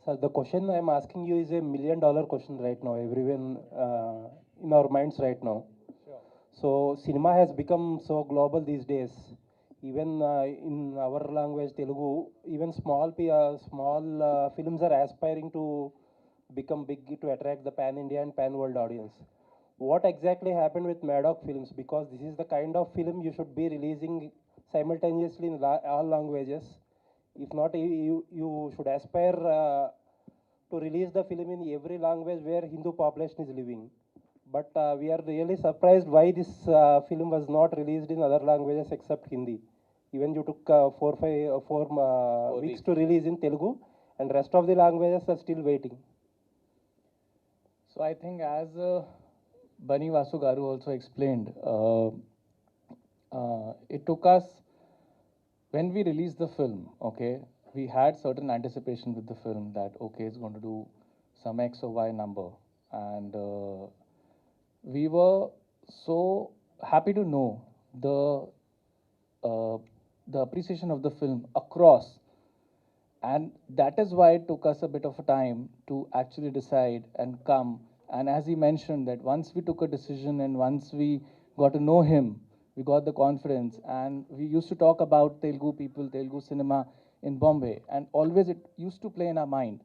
So the question I'm asking you is a $1 million question right now, everyone in our minds right now. Sure. So cinema has become so global these days. Even in our language, Telugu, even small films are aspiring to become big to attract the pan-India and pan-world audience. What exactly happened with Maddock films? Because this is the kind of film you should be releasing simultaneously in all languages. If not, you should aspire to release the film in every language where Hindu population is living. But we are really surprised why this film was not released in other languages except Hindi. Even you took 4 weeks to release in Telugu, and rest of the languages are still waiting. So I think as Bani Vasu Garu also explained, it took us, when we released the film, okay, we had certain anticipation with the film that, okay, it's going to do some X or Y number. And we were so happy to know uh, the appreciation of the film across. And that is why it took us a bit of a time to actually decide and come. And as he mentioned, that once we took a decision and once we got to know him, we got the confidence. And we used to talk about Telugu people, Telugu cinema in Bombay, and always it used to play in our mind.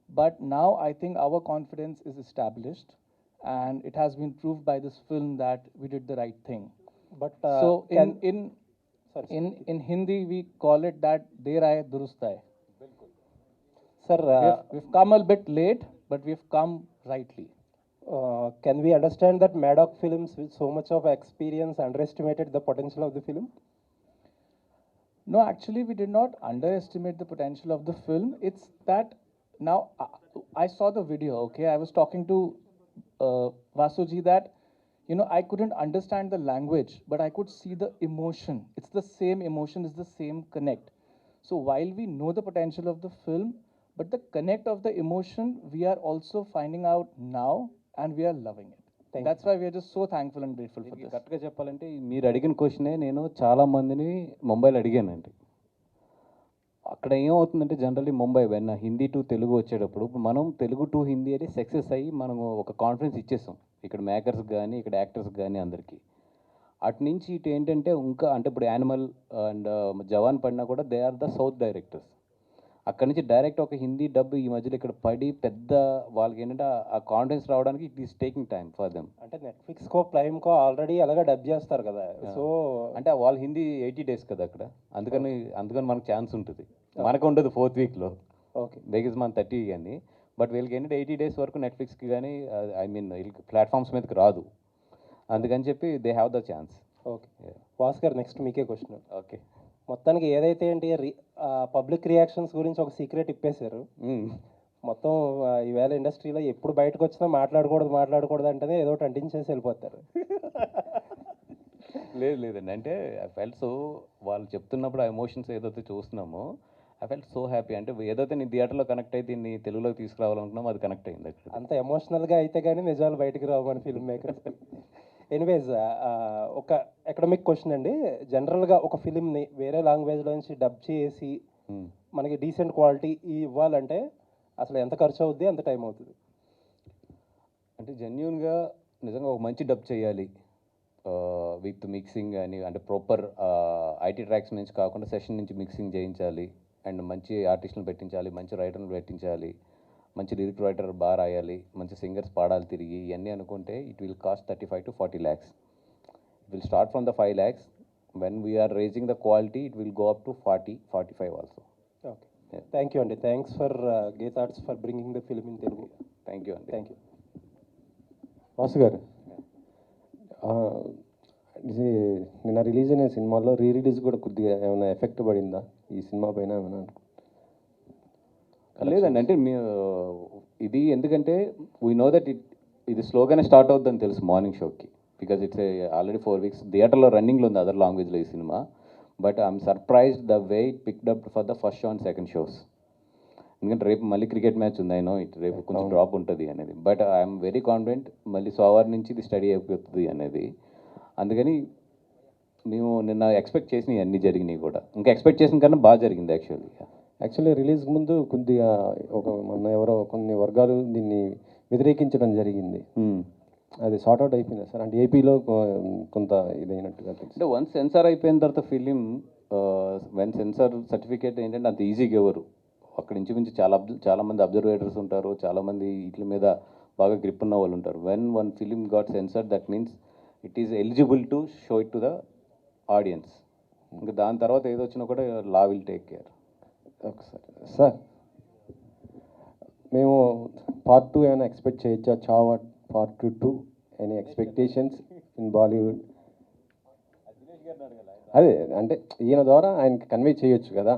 But now I think our confidence is established, and it has been proved by this film that we did the right thing. But So sorry, in Hindi we call it that Der Aaye Durust Aaye. sir, We've come a bit late, but we've come rightly. can we understand that Maddock films with so much of experience underestimated the potential of the film? No, actually, we did not underestimate the potential of the film. It's that now I saw the video, okay? I was talking to Vasuji that, I couldn't understand the language, but I could see the emotion. It's the same emotion, it's the same connect. So while we know the potential of the film, but the connect of the emotion, we are also finding out now and we are loving it. Thank That's why we are just so thankful and grateful for దీనికి this. కరెక్ట్గా చెప్పాలంటే మీరు అడిగిన క్వశ్చనే నేను చాలా మందిని ముంబైలో అడిగానండి. అక్కడ ఏమవుతుందంటే జనరల్లీ ముంబై వెన్న హిందీ టు తెలుగు వచ్చేటప్పుడు మనం తెలుగు టు హిందీ అని సక్సెస్ అయ్యి మనం ఒక కాన్ఫిడెన్స్ ఇచ్చేసాం ఇక్కడ మేకర్స్ కానీ ఇక్కడ యాక్టర్స్ కానీ అందరికీ. అటు నుంచి ఇటు ఏంటంటే ఇంకా అంటే ఇప్పుడు యానిమల్ అండ్ జవాన్ పడినా కూడా they are the south directors. అక్కడ నుంచి డైరెక్ట్ ఒక హిందీ డబ్బు ఈ మధ్యలో ఇక్కడ పడి పెద్ద వాళ్ళకి ఏంటంటే ఆ కాన్ఫిడెన్స్ రావడానికి it is taking time for them. అంటే నెట్ఫ్లిక్స్కో ప్రైమ్కో ఆల్రెడీ అలాగే డబ్ చేస్తారు కదా, సో అంటే వాళ్ళు హిందీ 80 days కదా అక్కడ, అందుకని మనకు ఛాన్స్ ఉంటుంది, మనకు ఉండదు 4th weekలో. ఓకే, బికాజ్ మన 30 కానీ, బట్ వీళ్ళకి ఏంటంటే 80 days వరకు నెట్ఫ్లిక్స్కి కానీ ఐ మీన్ వీళ్ళకి ప్లాట్ఫామ్స్ మీదకి రాదు, అందుకని చెప్పి they have the chance. Okay Bhaskar, next మీకే క్వశ్చన్. ఓకే, మొత్తానికి ఏదైతే ఏంటి పబ్లిక్ రియాక్షన్స్ గురించి ఒక సీక్రెట్ ఇప్పేశారు. మొత్తం ఈవేళ ఇండస్ట్రీలో ఎప్పుడు బయటకు వచ్చినా మాట్లాడకూడదు అంటేనే ఏదో ఒకటి అంటించేసి వెళ్ళిపోతారు. లేదండి, అంటే ఐ ఫెల్ట్ సో వాళ్ళు చెప్తున్నప్పుడు ఆ ఎమోషన్స్ ఏదైతే చూస్తున్నామో ఐ ఫెల్ట్ సో హ్యాపీ. అంటే ఏదైతే నీ థియేటర్లో కనెక్ట్ అయితే నీ తెలుగులోకి తీసుకురావాలనుకున్నామో అది కనెక్ట్ అయింది అక్కడ. అంత ఎమోషనల్గా అయితే కానీ నిజాలు బయటకు రావు మన ఫిల్మ్ మేకర్స్. ఎనీవేస్, ఒక ఎకడమిక్ క్వశ్చన్ అండి. జనరల్గా ఒక ఫిలింని వేరే లాంగ్వేజ్లో నుంచి డబ్ చేసి మనకి డీసెంట్ క్వాలిటీ ఇవ్వాలంటే అసలు ఎంత ఖర్చు అవుద్ది, ఎంత టైం అవుతుంది? అంటే జెన్యున్గా నిజంగా ఒక మంచి డబ్ చేయాలి విత్ మిక్సింగ్ అని, అంటే ప్రాపర్ ఐటీ ట్రాక్స్ నుంచి కాకుండా సెషన్ నుంచి మిక్సింగ్ చేయించాలి, అండ్ మంచి ఆర్టిస్టులను పెట్టించాలి, మంచి రైటర్ని పెట్టించాలి, మంచి లిరిక్ రైటర్ బాగా రాయాలి, మంచి సింగర్స్ పాడాలి తిరిగి, ఇవన్నీ అనుకుంటే it will cost 35 to 40 lakhs. It will start from the 5 lakhs. When we are raising the quality it will go up to 40-45 also. Okay, thank you అండి. Thanks for Geetha Arts for bringing the film in Telugu. Thank you అండి. Thank you. Vasu garu, నిన్న release అయిన సినిమాలో release కూడా కొద్దిగా ఏమైనా effect పడిందా ఈ సినిమా పైన ఏమైనా? లేదండి, అంటే ఇది ఎందుకంటే వీ నో దట్ ఇది స్లోగానే స్టార్ట్ అవుతుందని తెలుసు మార్నింగ్ షోకి, బికాజ్ ఇట్స్ ఆల్రెడీ 4 weeks థియేటర్లో రన్నింగ్లో ఉంది అదర్ లాంగ్వేజ్లో ఈ cinema. But I'm surprised the way it picked up for the first show and second shows. ఎందుకంటే రేపు మళ్ళీ క్రికెట్ మ్యాచ్ ఉంది, అయినో రేపు కొంచెం డ్రాప్ ఉంటుంది అనేది, బట్ ఐఎమ్ వెరీ కాన్ఫిడెంట్ మళ్ళీ సోమవారం నుంచి ఇది స్టడీ అయిపోతుంది అనేది. అందుకని మేము నిన్న ఎక్స్పెక్ట్ చేసినవి అన్నీ జరిగినాయి కూడా, ఇంకా ఎక్స్పెక్ట్ చేసిన కన్నా బాగా జరిగింది యాక్చువల్లీ. యాక్చువల్లీ రిలీజ్ ముందు కొద్దిగా ఎవరో కొన్ని వర్గాలు దీన్ని వ్యతిరేకించడం జరిగింది. అది సార్ట్ అవుట్ అయిపోయింది సార్, అంటే ఏపీలో కొంత ఇదైనట్టుగా తెలుసు. అంటే వన్స్ సెన్సార్ అయిపోయిన తర్వాత ఫిలిం వన్ సెన్సార్ సర్టిఫికేట్ ఏంటంటే అంత ఈజీగా ఎవరు అక్కడ ఇంచుమించు చాలామంది అబ్జర్వేటర్స్ ఉంటారు, చాలామంది వీటి మీద బాగా గ్రిప్ ఉన్న వాళ్ళు ఉంటారు. When one film got censor that means it is eligible to show it to the audience. ఇంకా దాని తర్వాత ఏదో వచ్చినా కూడా లా విల్ టేక్ కేర్. ఒకసారి సార్, మేము పార్ట్ 2 ఏమైనా ఎక్స్పెక్ట్ చేయొచ్చా? Chhaava part 2 any expectations in Bollywood? అదే అంటే ఈయన ద్వారా ఆయనకి కన్వే చేయొచ్చు కదా.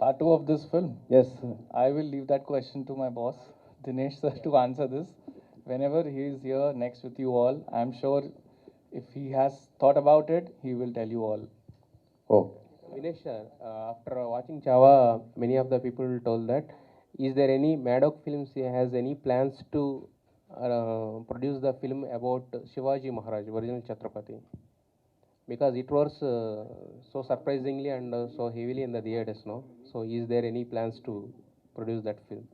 Part 2 of this film? Yes. I will leave that question to my boss, Dinesh sir, to answer this. Whenever he is here next with you all, I am sure if he has thought about it, he will tell you all. Oh Vinesh sir, after watching Chava, many of the people told that, is there any Maddock Films has any plans to produce the film about Shivaji Maharaj, original Chhatrapati? Because it was so surprisingly and so heavily in the theaters, no? So is there any plans to produce that film?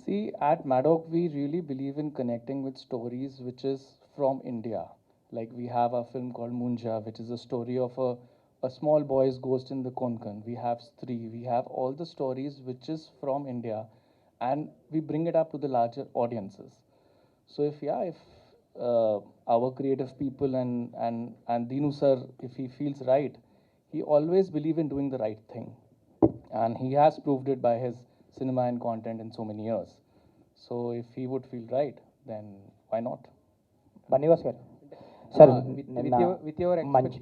See, at Maddock, we really believe in connecting with stories which is from India. Like we have a film called Munja, which is a story of a small boy's ghost in the Konkan. We have Stree. We have all the stories which is from India, and we bring it up to the larger audiences. So if our creative people and Dinu sir, if he feels right, he always believe in doing the right thing, and he has proved it by his cinema and content in so many years. So if he would feel right, then why not? Bunny Vas గారు sir With your మంచి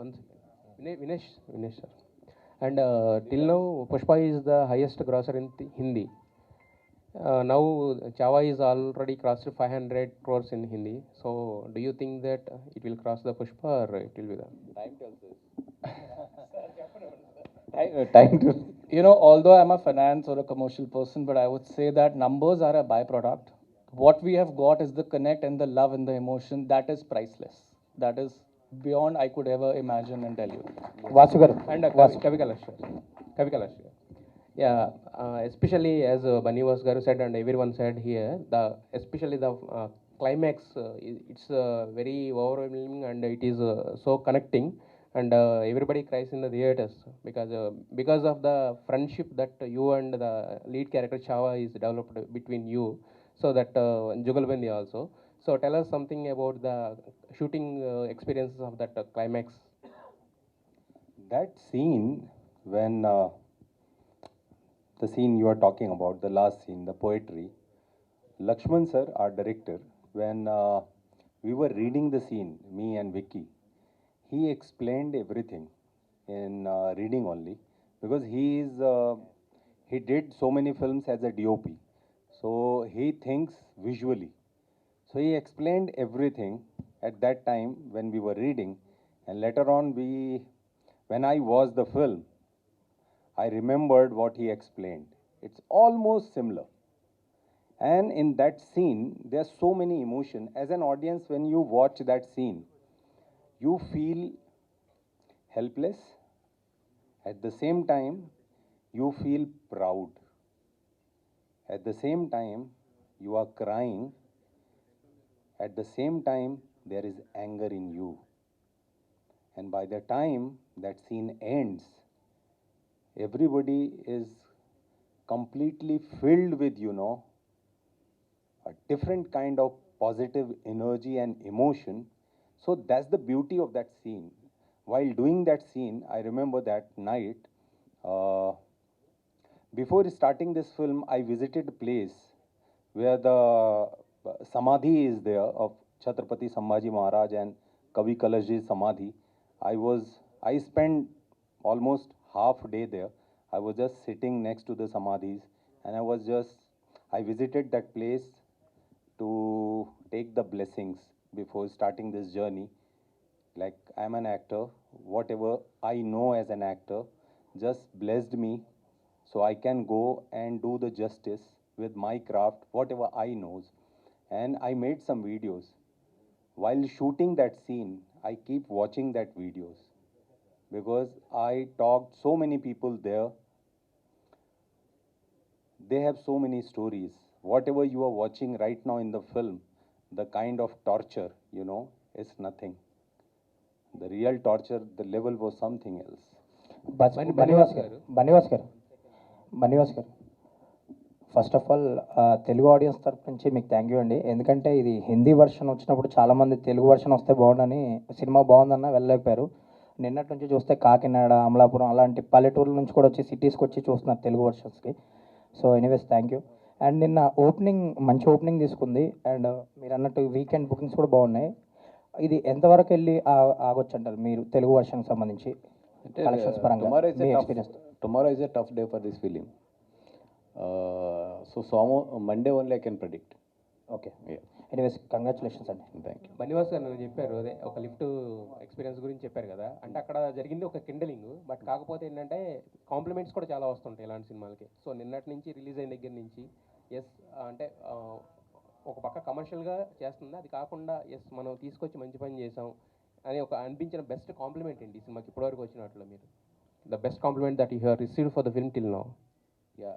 one second. Vinesh sir. And till now, Pushpa is the highest grosser in Hindi. Now, Chava is already crossed 500 crores in Hindi. So, do you think that it will cross the Pushpa or it will be the Time to You know, although I'm a finance or a commercial person, but I would say that numbers are a byproduct. What we have got is the connect and the love and the emotion that is priceless. That is beyond I could ever imagine and tell you. Vasu గారు and Kavi Kalash sir. Yeah, especially as Bannivas Garu said and everyone said here, especially the climax, it's very overwhelming and it is so connecting, and everybody cries in the theaters because of the friendship that you and the lead character Chava is developed between you. So that Jugalbandi also. So tell us something about the shooting experiences of that climax. That scene, when the scene you are talking about, the last scene, the poetry, Lakshman sir, our director, when we were reading the scene, me and Vicky, he explained everything in reading only, because he did so many films as a DOP, so he thinks visually. So he explained everything at that time when we were reading, and later on when I watched the film, I remembered what he explained. It's almost similar. And in that scene, there's so many emotion. As an audience, when you watch that scene, you feel helpless. At the same time, you feel proud. At the same time, you are crying. At the same time, there is anger in you. And by the time that scene ends, everybody is completely filled with, a different kind of positive energy and emotion. So that's the beauty of that scene. While doing that scene, I remember that night, before starting this film, I visited a place where the Samadhi is there of Chhatrapati Sambhaji Maharaj and Kavi Kalashji's Samadhi. I spent almost half a day there. I was just sitting next to the Samadhis, and I visited that place to take the blessings before starting this journey. Like, I'm an actor, whatever I know as an actor just blessed me, so I can go and do the justice with my craft, whatever I knows. And I made some videos. While shooting that scene, I keep watching that videos. because I talked so many people there. They have so many stories. Whatever you are watching right now in the film, the kind of torture, is nothing. The real torture, the level was something else. Bunny Vas గారు first of all Telugu audience తరపు నుంచి మీకు thank you అండి. ఎందుకంటే ఇది Hindi version వచ్చినప్పుడు చాలామంది Telugu version వస్తే బాగుండని, సినిమా బాగుందన్న వెళ్ళలేకపోయారు. నిన్నటి నుంచి చూస్తే కాకినాడ, అమలాపురం అలాంటి పల్లెటూర్ల నుంచి కూడా వచ్చి సిటీస్కి వచ్చి చూస్తున్నారు తెలుగు వర్షన్స్కి. So anyways thank you. And నిన్న మంచి ఓపెనింగ్ తీసుకుంది. అండ్ మీరు అన్నట్టు వీకెండ్ బుకింగ్స్ కూడా బాగున్నాయి. ఇది ఎంతవరకు వెళ్ళి ఆగొచ్చు అంటారు మీరు తెలుగు వర్షన్కి సంబంధించి కలెక్షన్స్ పరంగా మీ experience? Tomorrow is a tough day for this film. So Monday only I can predict. Okay, anyways congratulations అండి. Thank you. బనివాస్ గారు చెప్పారు అదే ఒక లిఫ్ట్ ఎక్స్పీరియన్స్ గురించి చెప్పారు కదా, అంటే అక్కడ జరిగింది ఒక కిండలింగ్, బట్ కాకపోతే ఏంటంటే కాంప్లిమెంట్స్ కూడా చాలా వస్తుంటాయి ఇలాంటి సినిమాలకి. సో నిన్నటి నుంచి రిలీజ్ అయిన దగ్గర నుంచి అంటే ఒక పక్క కమర్షియల్గా చేస్తుంది, అది కాకుండా మనం తీసుకొచ్చి మంచి పని చేసాం అని ఒక అనిపించిన బెస్ట్ కాంప్లిమెంట్ ఏంటి ఈ సినిమాకి ఇప్పటివరకు వచ్చిన వాటిలో మీరు? The best compliment that you have received for the film till now. Yeah,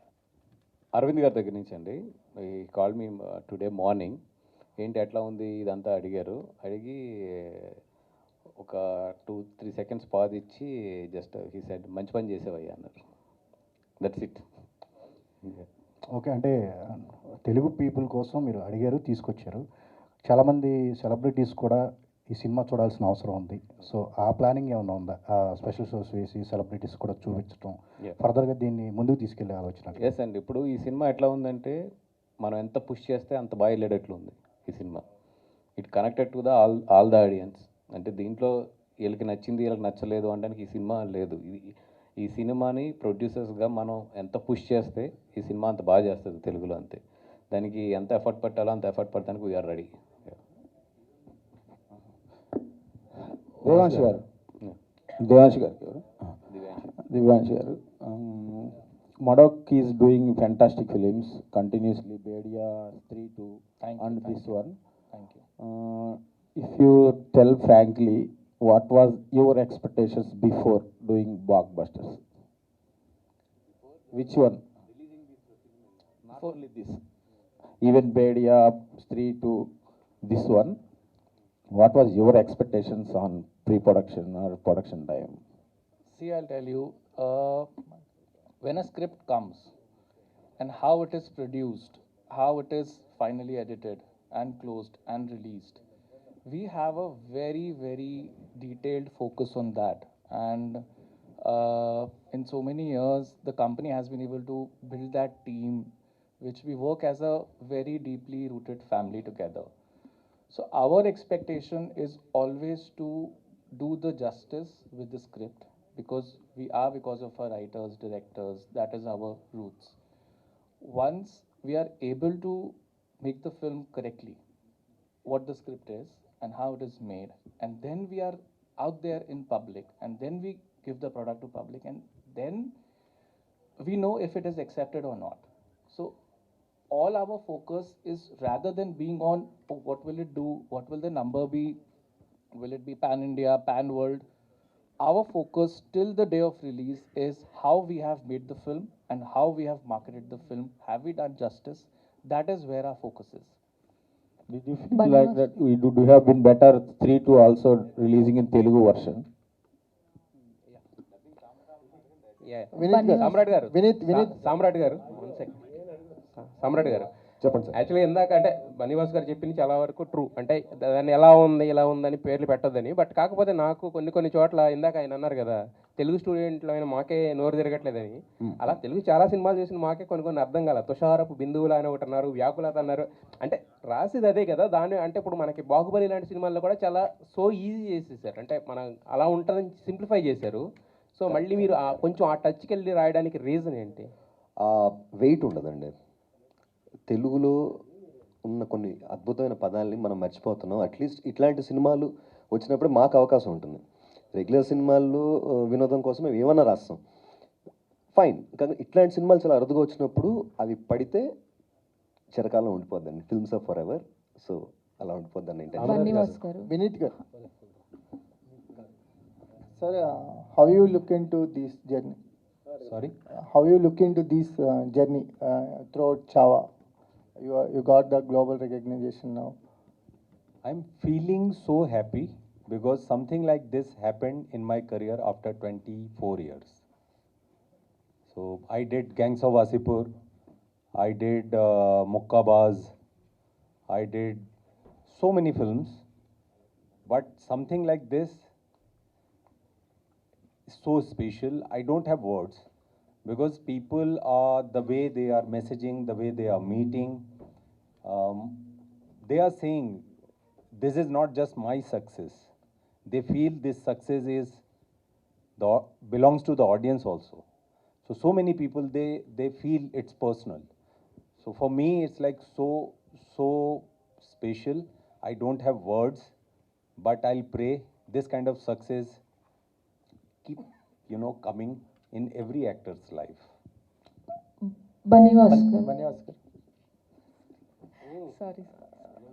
Arvind గారి దగ్గర నుంచి అండి. ఈ కాల్ మీ టుడే మార్నింగ్, ఏంటి ఎట్లా ఉంది ఇదంతా అడిగారు. అడిగి ఒక 2-3 సెకండ్స్ పాజ్ ఇచ్చి జస్ట్ హీ సెడ్ మంచి పని చేసేవయ్యా అన్నారు. That's it. ఓకే, అంటే తెలుగు పీపుల్ కోసం మీరు అడిగారు, తీసుకొచ్చారు. చాలామంది సెలబ్రిటీస్ కూడా ఈ సినిమా చూడాల్సిన అవసరం ఉంది. సో ఆ ప్లానింగ్ ఏమైనా ఉందా? స్పెషల్ షోస్ వేసి సెలబ్రిటీస్ కూడా చూపించడం, ఫర్దర్గా దీన్ని ముందుకు తీసుకెళ్లే ఆలోచన? ఎస్ అండి. ఇప్పుడు ఈ సినిమా ఎట్లా ఉందంటే మనం ఎంత పుష్ చేస్తే అంత బాగా వెళ్ళేటట్లు ఉంది ఈ cinema. It connected to the all the audience. అంటే దీంట్లో వీళ్ళకి నచ్చింది వీళ్ళకి నచ్చలేదు అనడానికి ఈ సినిమా లేదు. ఈ సినిమాని ప్రొడ్యూసర్స్గా మనం ఎంత పుష్ చేస్తే ఈ సినిమా అంత బాగా చేస్తుంది తెలుగులో, అంతే. దానికి ఎంత ఎఫర్ట్ పెట్టాలో అంత ఎఫర్ట్ పడటానికి వీఆర్ రెడీ. దివ్యాంష్ గారు, Madok is doing fantastic films continuously. Bedia, 3-2, and this one. Thank you. If you tell frankly, what was your expectations before doing blockbusters? Which one? Not only this, even Bedia, 3-2, this one. What was your expectations on pre-production or production time? See, I'll tell you, when a script comes and how it is produced, how it is finally edited and closed and released, we have a very, very detailed focus on that. And in so many years, the company has been able to build that team, which we work as a very deeply rooted family together. So our expectation is always to do the justice with the script, because of our writers, directors, that is our roots. Once we are able to make the film correctly, what the script is and how it is made, and then we are out there in public, and then we give the product to public, and then we know if it is accepted or not. So all our focus is, rather than being on what will it do, what will the number be, will it be pan India, pan world, our focus till the day of release is how we have made the film and how we have marketed the film. Have we done justice? That is where our focus is. Did you feel like that we do have been better 3-2 also releasing in Telugu version? సామ్రాట్ గారు సామ్రాట్ గారు చెప్పండి sir. Actually ఇందాక అంటే బనివాస్ గారు చెప్పింది చాలా వరకు true. అంటే దాన్ని ఎలా ఉంది ఇలా ఉందని పేర్లు పెట్టొద్దని, బట్ కాకపోతే నాకు కొన్ని చోట్ల ఇందాక ఆయన అన్నారు కదా తెలుగు స్టూడెంట్లో అయినా మాకే నోరు తిరగట్లేదని. అలా తెలుగు చాలా సినిమాలు చేసిన మాకే కొన్ని అర్థం కాల. తుషారపు బిందువులు అని ఒకటి అన్నారు, వ్యాకులత అన్నారు. అంటే రాసేది అదే కదా దాన్ని. అంటే ఇప్పుడు మనకి బాహుబలి లాంటి సినిమాల్లో కూడా చాలా సో ఈజీ చేసేసారు. అంటే మనం అలా ఉంటుందని సింప్లిఫై చేశారు. సో మళ్ళీ మీరు కొంచెం ఆ టచ్కి వెళ్ళి రాయడానికి రీజన్ ఏంటి? వెయిట్ ఉండదండి. తెలుగులో ఉన్న కొన్ని అద్భుతమైన పదాలని మనం మర్చిపోతున్నాం. అట్లీస్ట్ ఇట్లాంటి సినిమాలు వచ్చినప్పుడు మాకు అవకాశం ఉంటుంది. రెగ్యులర్ సినిమాల్లో వినోదం కోసం మేము ఏమన్నా రాస్తాం, ఫైన్. కానీ ఇట్లాంటి సినిమాలు చాలా అరుదుగా వచ్చినప్పుడు అవి పడితే చిరకాలం ఉండిపోద్దండి. Films of forever. So అలా ఉండిపోద్దండి. వినీత్ గారు, Sir, how you look into this journey? Sorry? How you look into this journey throughout Chava? You got the global recognition now. I'm feeling so happy because something like this happened in my career after 24 years. So I did Gangs of Wasipur, I did Mukkabaz, I did so many films, but something like this is so special. I don't have words because people are the way they are messaging, the way they are meeting. They are saying this is not just my success. They feel this success is belongs to the audience also. So many people they feel it's personal. So for me it's like so special. I don't have words, but I'll pray this kind of success keep coming in every actor's life. Bunny Oscar. Bunny Oscar. Sorry.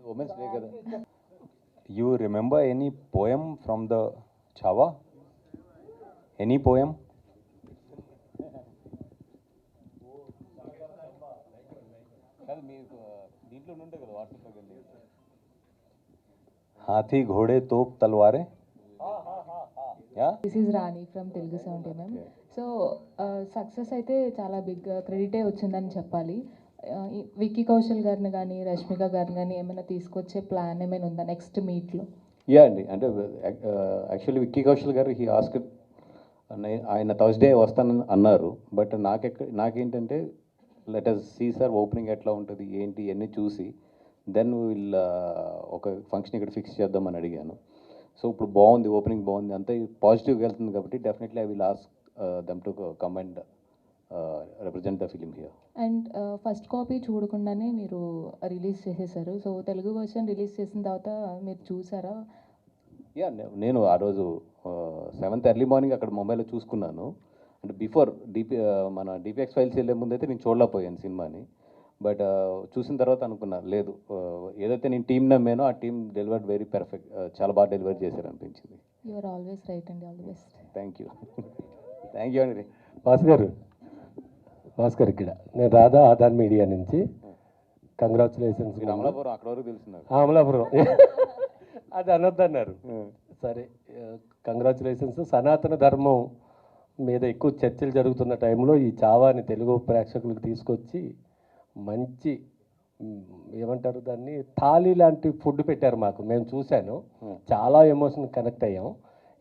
Women's Day కదా. You remember any poem from the Chava? Any poem? కాదు మీకు దీంట్లో ఉంటే కదా వాట్సాప్లోకి వెళ్ళి हाथी घोड़े तोप तलवारें. Yeah? This is Rani from Telugu 70 ma'am. So success అయితే చాలా బిగ్ క్రెడిటే వచ్చిందని చెప్పాలి. విక్కీ కౌశల్ గారిని కానీ రష్మిక గారిని కానీ ఏమైనా తీసుకొచ్చే ప్లాన్ ఏమైనా ఉందా నెక్స్ట్ మీట్లో? యా అండి, అంటే యాక్చువల్లీ విక్కీ కౌశల్ గారు హీ ఆస్క్, ఆయన థర్స్డే వస్తానని అన్నారు. బట్ నాకేంటంటే let us see sir opening ఎట్లా ఉంటుంది ఏంటి ఇవన్నీ చూసి దెన్ విల్ ఒక ఫంక్షన్ ఇక్కడ ఫిక్స్ చేద్దామని అడిగాను. సో ఇప్పుడు బాగుంది, ఓపెనింగ్ బాగుంది, అంతా పాజిటివ్గా వెళ్తుంది కాబట్టి definitely I will ask them to come and represent the film here. And first copy చూడకుండానే మీరు రిలీజ్ చేసేసారు. సో తెలుగు వర్షన్ రిలీజ్ చేసిన తర్వాత మీరు చూసారా? యా, నేను ఆ రోజు 7th ఎర్లీ మార్నింగ్ అక్కడ ముంబైలో చూసుకున్నాను. అంటే బిఫోర్ మన డిపిఎక్స్ ఫైల్స్ వెళ్ళే ముందు అయితే నేను చూడలేకపోయాను సినిమాని. బట్ చూసిన తర్వాత అనుకున్నా లేదు, ఏదైతే నేను టీం నమ్మానో ఆ టీం డెలివర్డ్ వెరీ పర్ఫెక్ట్, చాలా బాగా డెలివర్ చేశారు అనిపించింది. యు ఆర్ ఆల్వేస్ రైట్ అండి, all the best. Thank you. Thank you అండి. భాస్కర్ ఇక్కడ నేను రాధా ఆధార్ మీడియా నుంచి. కంగ్రాచులేషన్స్. అమలాపురం అక్కడ వరకు తెలుసు నాకు. అమలాపురం అది అనొద్దన్నారు. సరే, కంగ్రాచులేషన్స్. సనాతన ధర్మం మీద ఎక్కువ చర్చలు జరుగుతున్న టైంలో ఈ చావాని తెలుగు ప్రేక్షకులకు తీసుకొచ్చి మంచి ఏమంటారు దాన్ని, థాలీ లాంటి ఫుడ్ పెట్టారు మాకు. మేము చూశాను, చాలా ఎమోషన్ కనెక్ట్ అయ్యాం.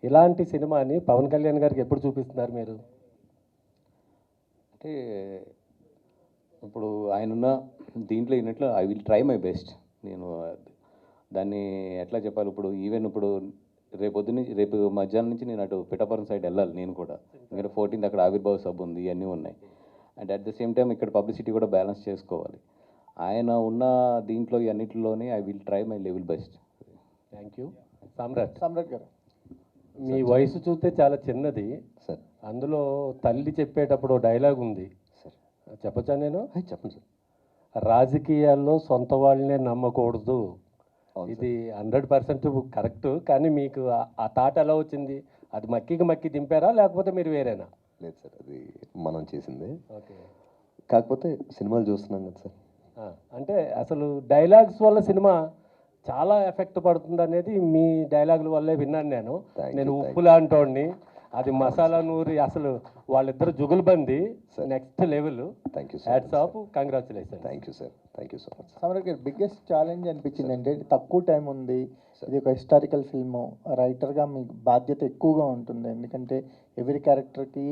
ఇలాంటి సినిమాని పవన్ కళ్యాణ్ గారికి ఎప్పుడు చూపిస్తున్నారు మీరు? అంటే ఇప్పుడు ఆయనున్న దీంట్లో ఈయనట్లో I will try my best. నేను దాన్ని ఎట్లా చెప్పాలి, ఇప్పుడు ఈవెన్ ఇప్పుడు రేపు మధ్యాహ్నం నుంచి నేను అటు పిఠాపురం సైడ్ వెళ్ళాలి నేను కూడా. ఎందుకంటే 14th అక్కడ ఆవిర్భావ సభ ఉంది, ఇవన్నీ ఉన్నాయి. And at the same time ఇక్కడ పబ్లిసిటీ కూడా బ్యాలెన్స్ చేసుకోవాలి. ఆయన ఉన్న దీంట్లో అన్నింటిలోనే I will try my level best. Thank you. Samrat garu, మీ వయసు చూస్తే చాలా చిన్నది సార్. అందులో తల్లి చెప్పేటప్పుడు డైలాగ్ ఉంది సార్, చెప్పచ్చా నేను? చెప్పండి సార్. రాజకీయాల్లో సొంత వాళ్ళనే నమ్మకూడదు. ఇది 100% కరెక్ట్. కానీ మీకు ఆ థాట్ ఎలా వచ్చింది? అది మక్కి దింపారా లేకపోతే మీరు వేరేనా? లేదు సార్, అది మనం చేసిందే. ఓకే. కాకపోతే సినిమాలు చూస్తున్నాం కదా సార్. అంటే అసలు డైలాగ్స్ వల్ల సినిమా చాలా ఎఫెక్ట్ పడుతుంది అనేది మీ డైలాగుల వల్లే విన్నాను నేను. నేను ఉప్పు లాంటోడిని, అది మసాలా నూరి, అసలు వాళ్ళిద్దరు జుగుల్బంది next level. Thank you hats off, congratulation. Thank you sir, thank you so much. Samrat garu, biggest challenge అనిపించింది అంటే తక్కువ టైం ఉంది, ఇది ఒక హిస్టారికల్ ఫిల్మ్, రైటర్గా మీకు బాధ్యత ఎక్కువగా ఉంటుంది. ఎందుకంటే ఎవరి క్యారెక్టర్కి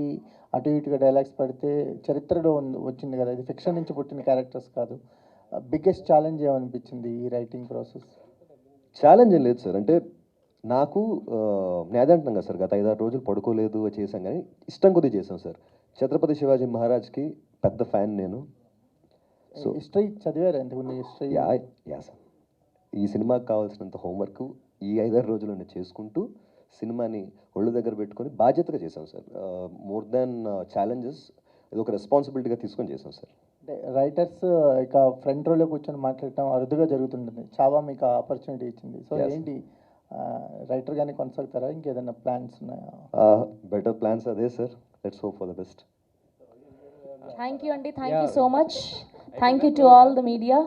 అటు ఇటుగా డైలాగ్స్ పడితే చరిత్రలో వచ్చింది కదా, ఇది ఫిక్షన్ నుంచి పుట్టిన క్యారెక్టర్స్ కాదు. బిగ్గెస్ట్ ఛాలెంజ్ ఏమనిపించింది ఈ రైటింగ్ ప్రాసెస్? ఛాలెంజ్ ఏం లేదు సార్. అంటే నాకు నేను అదే అంటున్నాను కదా సార్, గత 5-6 రోజులు పడుకోలేదు చేశాం, కానీ ఇష్టం కొద్దీ చేశాం సార్. ఛత్రపతి శివాజీ మహారాజ్కి పెద్ద ఫ్యాన్ నేను. సో హిస్టరీ చదివారు ఎందుకు? History yeah sir. ఈ సినిమాకి కావాల్సినంత హోంవర్క్ ఈ 5-6 రోజులు నేను చేసుకుంటూ సినిమాని ఒళ్ళు దగ్గర పెట్టుకొని బాధ్యతగా చేశాం సార్. మోర్ దాన్ ఛాలెంజెస్, ఇది ఒక రెస్పాన్సిబిలిటీగా తీసుకొని చేశాం సార్. అంటే రైటర్స్ ఇక ఫ్రంట్ రోలో కూర్చొని మాట్లాడటం అరుదుగా జరుగుతుంటుంది. చావా మీకు ఆపర్చునిటీ ఇచ్చింది. సో ఏంటి రైటర్గానే కొనసాగుతారా, ఇంకేదైనా ప్లాన్స్ ఉన్నాయా? బెటర్ ప్లాన్స్ అదే sir, let's hope for the best. Thank you, Andy. Thank you so much. Thank you to all the media.